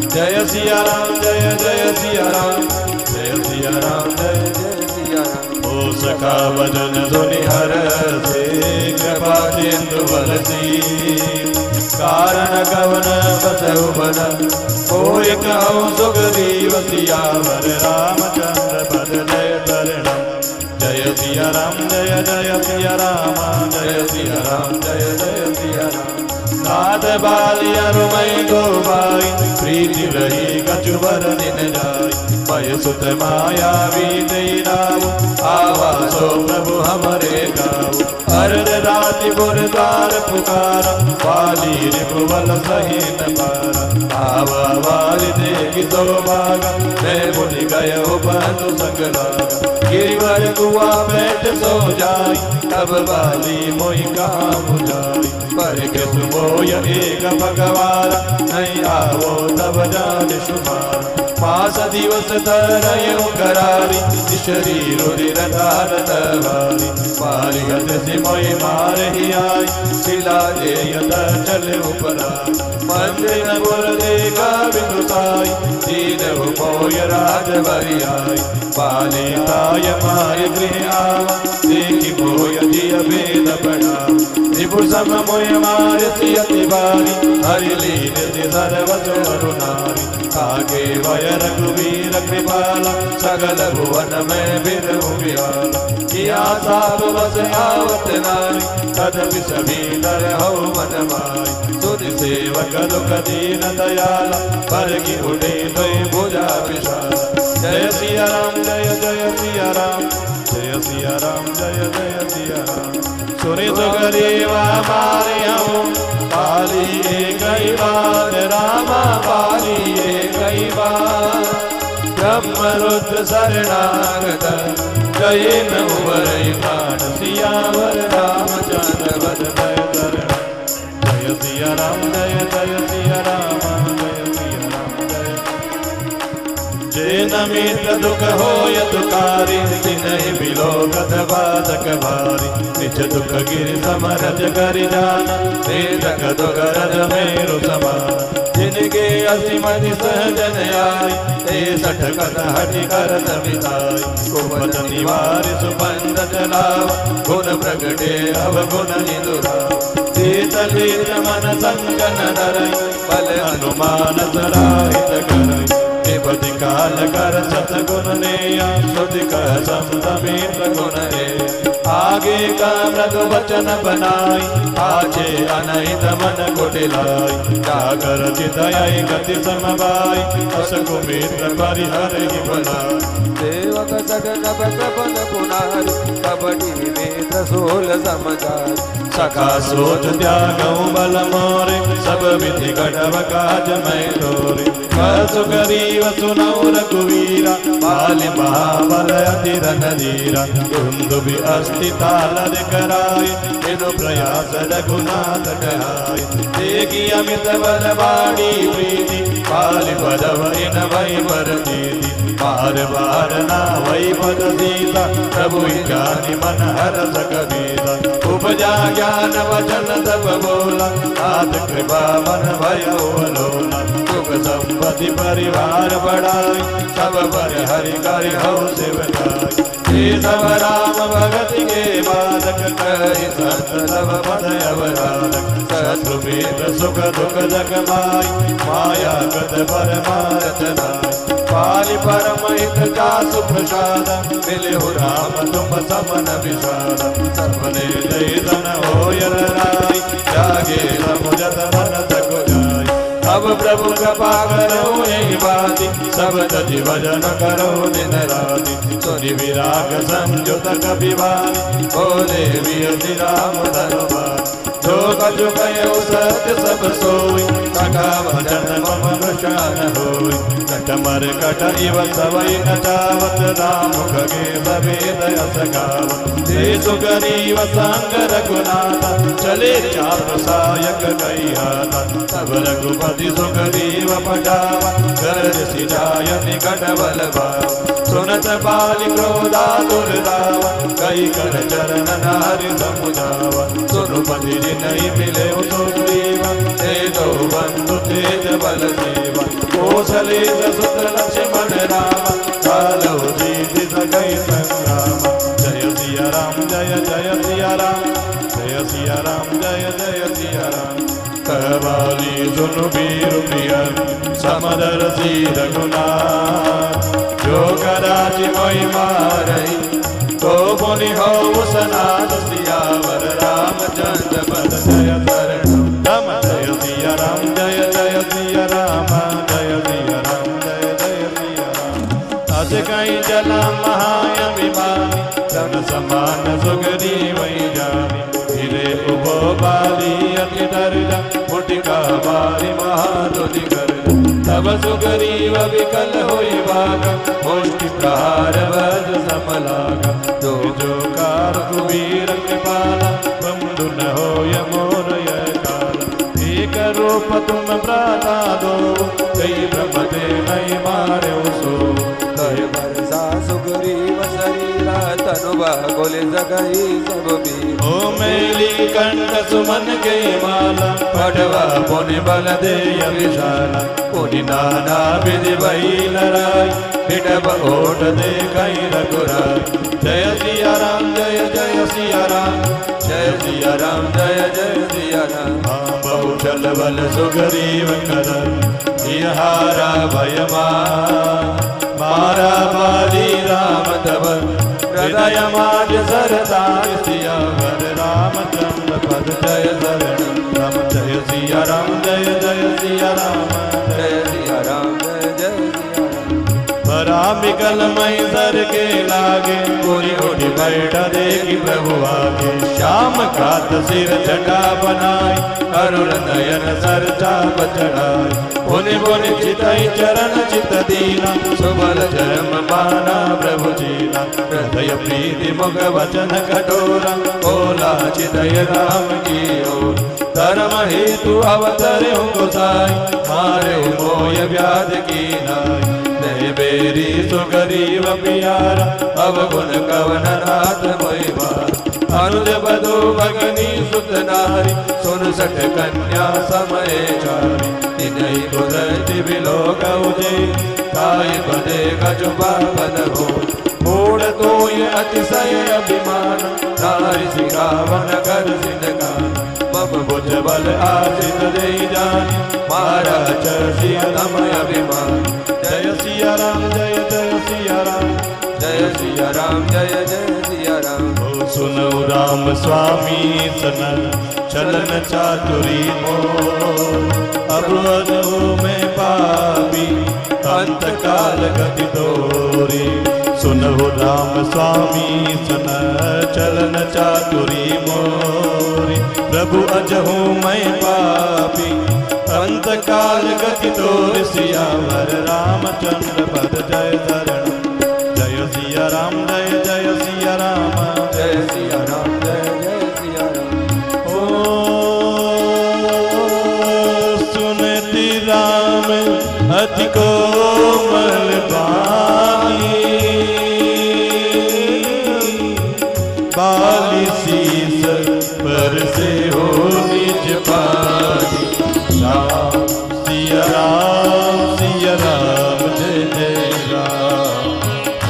जय सिया राम जय जय सिया राम जय सिया राम जय जय सिया राम। ओ सखा भजन धुनि हर से कृपा सिंधु बरसी कारण कवन बसहु बन कोई कहूँ सुग्रीव सियावर रामचंद्र पद जय तरणम। जय सिया राम जय जय सिया राम जय सिया राम जय जय सिया राम। नाथ बाली अरुमय गोबाई प्रीति रही कछुवर दिन जाय मय सुत माया बीते नाव आवासो प्रभु हमरे गाओ। अर्ध राति बुरदार पुकार वाली रिपुबल सहीन पार आवा वाली देवी तो भागा मैं मुनि गय बंधु संग लागा। गिरिवर कुआ बैठ सो जाय तब वाली मोहि कहाँ बुझाई पर कृष्ण मोय एक भगवान नहीं आवो तब जान सुमार। पास दिवस तरयो करारी शरीर रुधिर धार तवारी पारी गत सिमोय मार ही आई शिला दे यद चले उपरा। मंदिर पुर देखा विदुताई दीन मोय राज बरियाई पाली ताय माय गृह आवा देखी मोय जिय भेद बढ़ा। त्रिपुर सम मोय मार सियति बारी हरि लीन सर्व सुर नारी आगे वय रघुवीर कृपाला सकल भुवन में बिरहु बिहाला। किया साधु बस आवत नारी तदपि सभी दर हो मन माई सुध सेवक दुख दीन दयाला पर की उठे तो भुजा विशाला। जय सिया राम जय जय सिया राम जय सिया राम जय जय सिया राम। सुनि सुग्रीवा मारियहु पाली कई बार रामा पाली कई बार। ब्रह्म रुद्र शरणागत जय न उबरई प्राण सियावर रामचंद्र बद जय तरण। जय सिया राम जय जय सिया राम जय सिया राम जय। जेन मित्र दुख होय तुकारी तिनहि बिलोकत बाधक भारी निज दुख गिरि समरज करि जाना वेदक दुगरज मेरु समान। जिनके असीमति सहजन आई ते सठ कथ हटि करत बिताई कुपथ निवार सुबंध चलाव गुण प्रगटे अब गुण निदुराव। शीतलित मन संगन धरई बल हनुमान सराहित करई विपति काल कर सतगुण नेया सुधि कह सममित गुण रे। आगे का मृदु वचन बनाई आजे अनहित मन कुटिलाई जागर चितय गति समवाई अस कुमित्र परिहर ही बनाई। सेवक सगन बन पुनारी कबड्डी मित्र सोल समझाई सखा सोच त्यागऊ बल मोरे सब विधि कटव काज मैं तोरे। सुग्रीव सुनौ रघुवीरा बाली महाबल अति रणधीरा दुंदुभि अस्ति तालद कराय बिनु प्रयास रघुनाथ कहाय। देखी अमित बल बाणी प्रीति बाली पदव इन वै बर दीदी बार बार ना वै पद सीता प्रभु जानि मन हरस कबीरा। उपजा ज्ञान वचन तब बोला नाथ कृपा मन भयो अलोला। सुख संपत्ति परिवार बढ़ाई सब पर हरि करि हो सेवकाई। हे सब राम भगत के बाधक कहि संत सब पद अवराधक। शत्रु मित्र सुख दुख जग माई माया गत पर मारत नाई। पाली परम हित जासु प्रसाद मिलिहु राम तुम समन विषाद। सपने जय धन होय राई जागे समुझत मन तक जाय। अब प्रभु कृपा करो यही बाती सब जति भजन करो दिन राति। सुनि विराग संयुत कपिवानी बोले वीर राम धनुवानी। जो कछु कयो सत्य सब सोई सखा भजन मम प्रशान होई। कटमर कट इव सवै नचावत राम खगे सवेद यस गावत। हे सुग्रीव संग रघुनाथ चले चाप सायक गई हाथ तब रघुपति सुग्रीव पटावा गरज सिजाय निकट बल भाव। सुनत बाली क्रोधा दुर्दावा कई कर चरण नारि समुझावा। सुनुपति नहीं मिले सुग्रीवा ते दो बंधु तेज बल देवा। कौशले सुत लक्ष्मण राम कालो जीति सकै संग्राम जय सिया राम जय जय सिया राम जय सिया राम जय जय सिया राम कहवाली सुनु वीर प्रिय समदर सी रघुनाथ जो कराची मोई मारई तो बोली हो सनाथ सियावर रामचंद्र पद जय शरण राम जय सिया राम जय जय सिया राम जय सिया राम जय जय सिया राम अज कई जला महाअभिमानी तन समान सुगरी वही जानी धीरे उभो बाली अति दर्जा मुटिका बारी महादुनि कर तब सुग्रीव विकल होई भागा मुष्टि प्रहार वज समलागा जो जो कार कुबीर कृपाला बंधु न होय मोर यह काल एक रूप तुम प्राता दो कई ब्रह्म दे नहीं मारे सो कहे बरसा सुग्रीव शरीरा तनु गोले जगई सब भी ओ मेली कंठ सुमन के माला पढ़वा पुनि बल दे विशाला पुनि नाना विधि भई लड़ाई हिडब ओट दे कई रघुराई जय सिया राम जय जय सिया राम जय सिया राम जय जय सिया राम बहु चल बल सुग्रीव कर हारा भय मारा बाली राम तब हृदय माज सरदार सिया वर रामचंद्र पद जय शरण राम जय सिया राम जय जय सिया राम जय सिया राम जय जय सिया राम बरा मिकल मई सर के लागे पूरी उठी बैठा देखी प्रभु आगे श्याम खात सिर जटा बनाई अरुण नयन सर चाप चढ़ाई पुनि पुनि चितई चरण चित दीना सुबल चरम बाना प्रभु जीना हृदय प्रीति मुख वचन कठोरा बोला चितय राम की ओर धर्म हेतु अवतरे गोसाई मारे मोय व्याध की नाई नए बेरी सुगरीव प्यारा अवगुण कवन नाथ मोय बार अनुज बधु भगनी सुत नारी सुन सठ कन्या समय चारी तिनहि कुदरति विलोक उजे ताई बदे गजुबा बन हो मूढ़ तोय अतिशय अभिमान नारी सिखावन कर सिंगान मम भुज बल आशित दे जान मारा चर्षि तमय अभिमान जय सिया राम जय जय सिया राम जय सिया राम जय जय सिया राम ओ सुनो राम स्वामी सन चलन चातुरी मोर अब अनु में पापी अंत काल गति तोरी सुनो राम स्वामी सन चलन चातुरी मोरी प्रभु अजहू मैं पापी अंत काल गति तोर सियावर रामचंद्र पद जय शरण जय सिया राम जय जय सिया राम जय सिया राम जय जय सिया राम ओ सुनति राम अति कोमल बानी बाली शीस पर से हो निज पानी राम सिया राम जय जय राम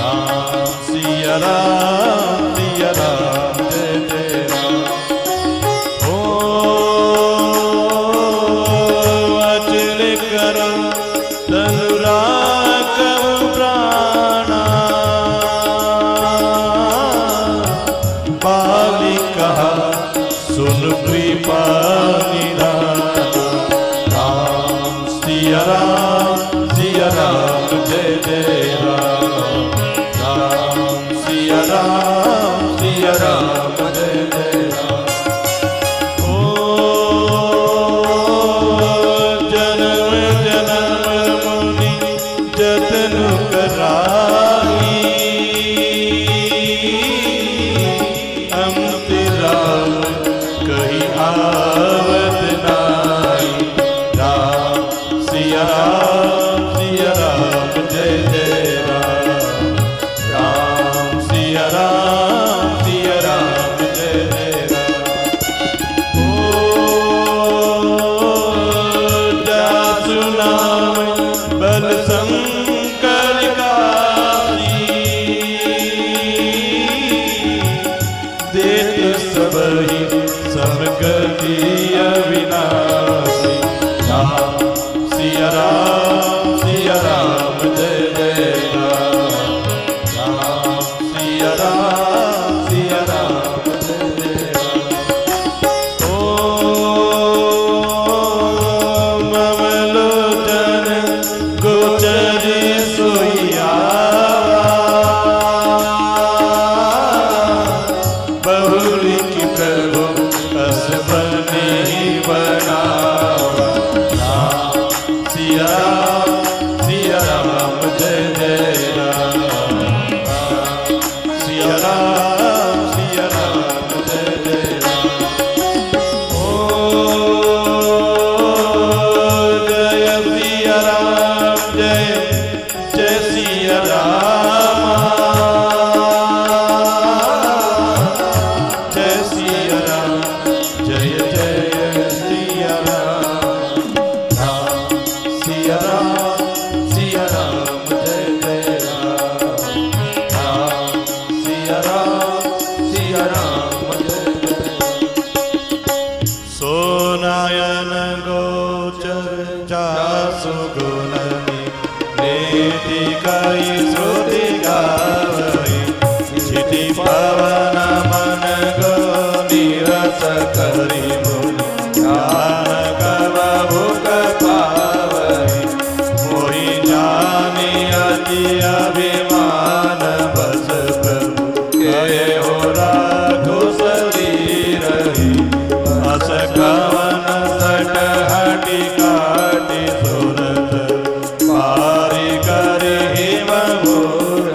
राम सिया राम जय जय राम ओ अचल करो तनुराग प्राणा बाली कहा सुन कृपा निधाना राम सिया राम जय जय राम राम सिया राम जय जय राम ओ जन्म जन्म मुनि जतन कराई अंत राम कही आवत नाई राम सिया राम जय जय राम राम सिया राम जय जय राम ओ जासु नाम बल राम सिया राम जय जय राम राम सिया राम जय जय सोनायन गोचर जासु गुणनि नेति कई श्रुति गावई क्षिति पवन मन गो निरस करी मुनि ज्ञान कव भुक पावई मोहि जानी अति अभिमान बस प्रभु कहे हो राखो शरीर अस कवन सट हटि काटि सुरत पारि करि हिम घोर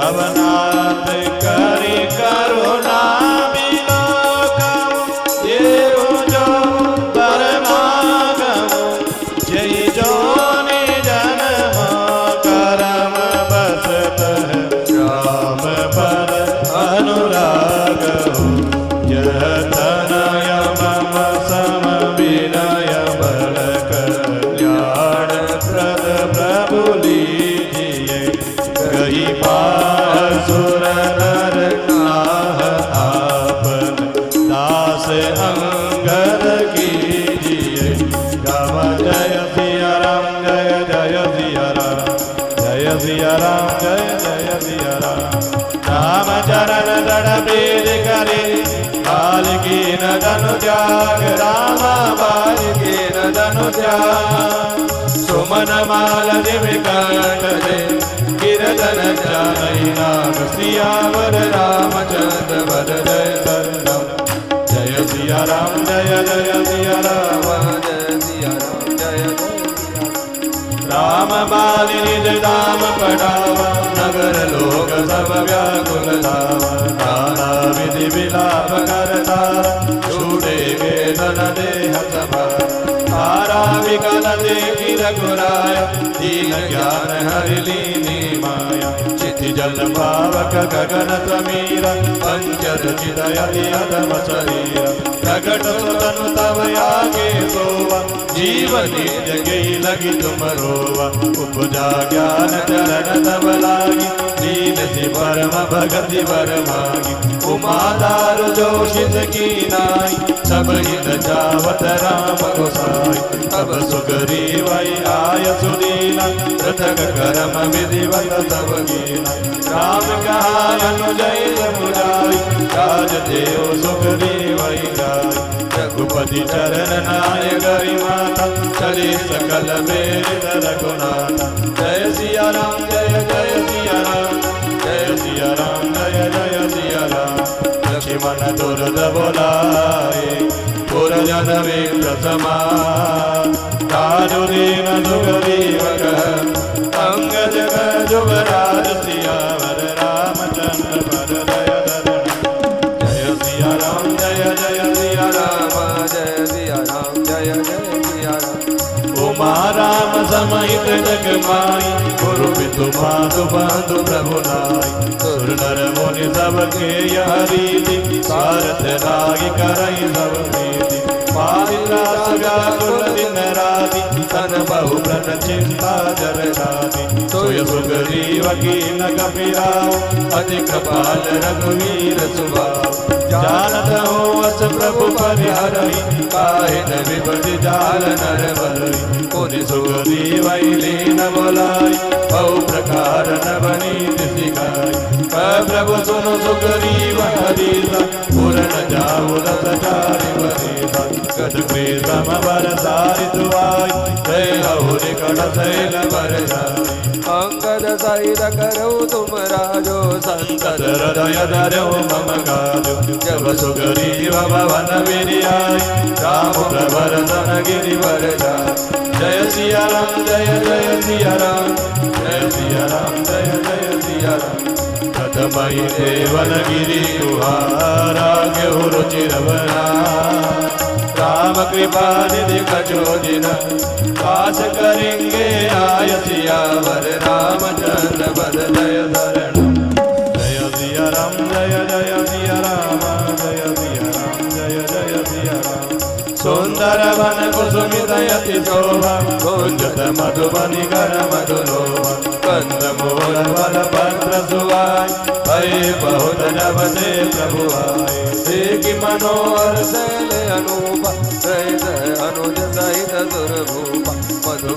अवनाथ करि करुणा बिलोकम देहु जो परमागम जय जोनि जन्म करम बसत राम पर अनुराग यह तनय मम सम विनय बल कल्याण प्रद प्रभु लीजिए गई पासुर नर नाह आपन दास अंगद कीजिए राम जय सिया राम जय जय सिया राम जय सिया राम जय जय सिया राम राम चरण दड़ प्रीत करे बाल की न धनु त्याग राम बाल की न धनु त्याग सुमन माल दिव कंठ दे गिरधन जानई नाम सियावर रामचंद्र वर जय सरनाम जय सिया राम जय जय सिया राम जय सिया राम जय जय राम बाली निज धाम पढ़ावा नगर लोक सब व्याकुल धावा नाना विधि विलाप करता छूटे वेदन देह सभा तारा विकल देखी रघुराय दीन ज्ञान हरि लीनी माया चिति जल पावक गगन समीर पंचर चिदयति अधम शरीर प्रकट सुतनु तव आगे सोवा जीवन नित्य गई लगी तुम रोवा उपजा ज्ञान चरण तब लागी दीन से परम भगति वर मागी उमा दारु जोशित की नाई सब हित जावत राम गोसाई तब सुग्रीवई आय सुदीना पृथक करम विधिवत तब कीना राम कहा अनुजय समुदाय राज देव सुग्रीवई गाय रघुपति चरण नाय गरी माता चली सकल वेद रघुनाथा जय सिया राम जय जय सिया राम जय सिया राम जय जय सिया राम लक्ष्मण दुर्द बोलाए पुर जन विप्र समान राजु दीन सुग्रीव कह अंगद जुगराज सियावर रामचंद्र पद जय धरण जय सिया राम जय जय सिया राम जय सिया राम जय जय सिया राम उमा राम समित जग माई गुरु पितु मातु बंधु प्रभु नाई सुर नर मुनि सबके यह रीति सारथ लागी करई सब प्रीति पारिला व्याकुल दिन राति तन बहु प्रण चिंता जर जाति सोय सुग्रीव कीन कपिराव अति कृपाल रघुवीर सुभाव जानत हो अस प्रभु परिहरहि काहे न विपति जाल नर बरहि पुनि सुग्रीवई लीन बोलाई बहु प्रकार नवनीत सिखाई प्रभु सुनु सुग्रीव हरिसा पूर्ण जाऊ रस चारि बरिसा गद प्रीतम बरसाई तुआई जय हौरि कड़ शैल बर जाई अंगद सहित करो तुम राजो संतत हृदय धरो मम गाजो जब सुग्रीव भवन विरियाई राम प्रवर सन गिरिवर जाई जय सिया राम जय जय सिया राम जय सिया राम जय जय सिया राम प्रथमहि देवन गिरि गुहारा गेहु रुचिरवना राम कृपा निधि कछो दिन पास करेंगे आय सियावर रामचंद्र पद जय धरण जय सिया राम जय जय सिया राम जय सिया राम जय जय सिया राम सुंदर वन कुसुमितयति शोभा कुञ्जत मधुबनि कर मधुलोभा कंदमूल फल पत्र सुवाय भय बहुत जब से प्रभु आए देखि मनोहर शैल अनूपा जय अनुज सहित दुर्भूपा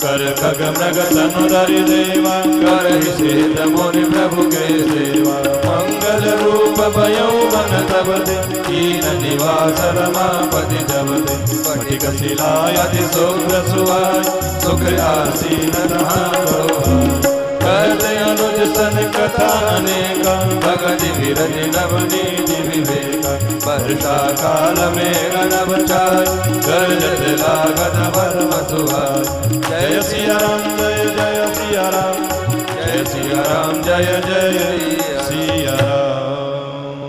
कर खग मृग तनु धरि देवा कर शीत मुनि प्रभु के सेवा मंगल रूप भयो मन तब दे कीन निवास रमापति जब दे स्फटिक शिलायति शुभ्र सुहाय सुख आसीन नहारो करते अनुज सन कथा अनेका भगति विरज नवनीति विवेका वर्षा काल में गणव चाय गर्जत लागत वर्म सुहाय जय सिया राम जय जय सिया राम जय सिया राम जय जय सिया राम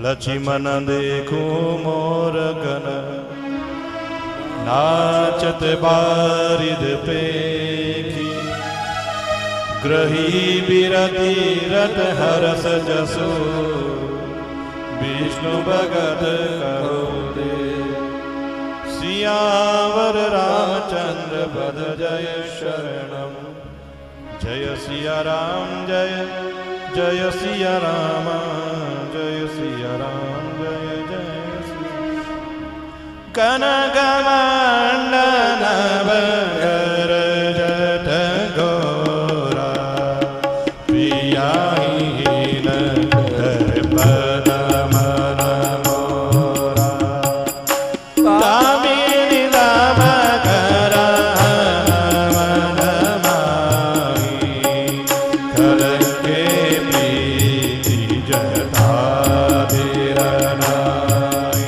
लक्ष्मण देखो मोर गण नाचत बारिद पेखी ग्रही बिरति रत हरस जसो विष्णु भगत कहो दे सियावर रामचंद्र पद जय शरणम जय सिया राम जय जय सिया राम जय सिया राम जय जय कनकमंडल नवकर जट घोरा पियाहीन पदम मोरा तामिनी नवकर मन माही खलके प्रीति जता धीरनाई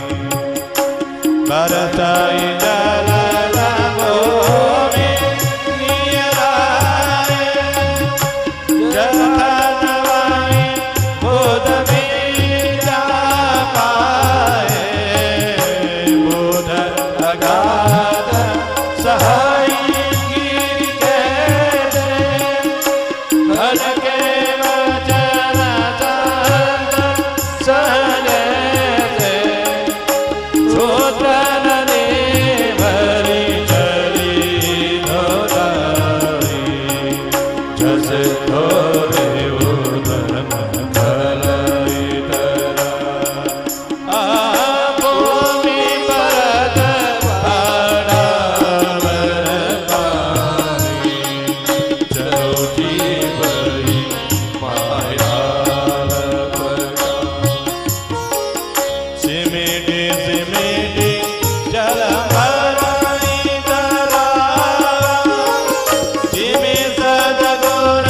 बरसाई जल भूमि नियराए जलनवाई बुध बीजा पाए बुध अगाध सहाय गिर के घर के वचन सहने से छोटन ने भरी चली धोलाई जस धोरे उदन भलाई तरा भूमि परत आड़ावर पाई चलो जीवई माया सिमेटे सिमेटे जल भराई तरा जिमे सजगुण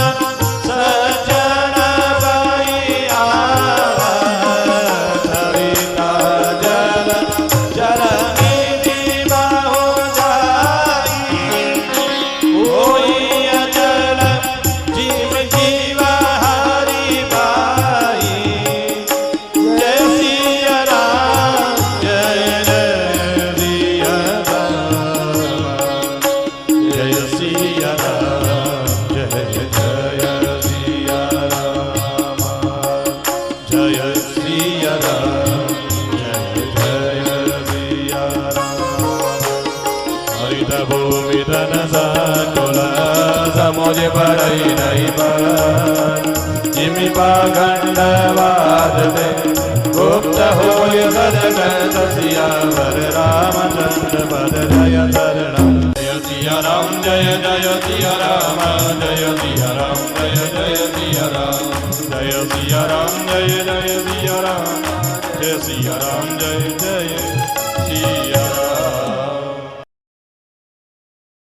सज्जन बाई आवा सरिता जल जल नीति बाहु जाई कोई अचल जिम जीवा हरि पाई जय सिया राम जय जय सिया राम जय सिया राम जय जय सिया राम जय सिया राम जय जय सिया राम हरित भूमि धन साकुल समुझ पड़ई नहीं पान जिमि पाखंडवाद दे गुप्त होय सदगत सियावर रामचंद्र पद जय शरणम जय सिया राम जय जय सिया राम जय सिया राम जय जय सिया राम जय सिया राम जय जय सिया राम जय सिया राम जय जय सिया राम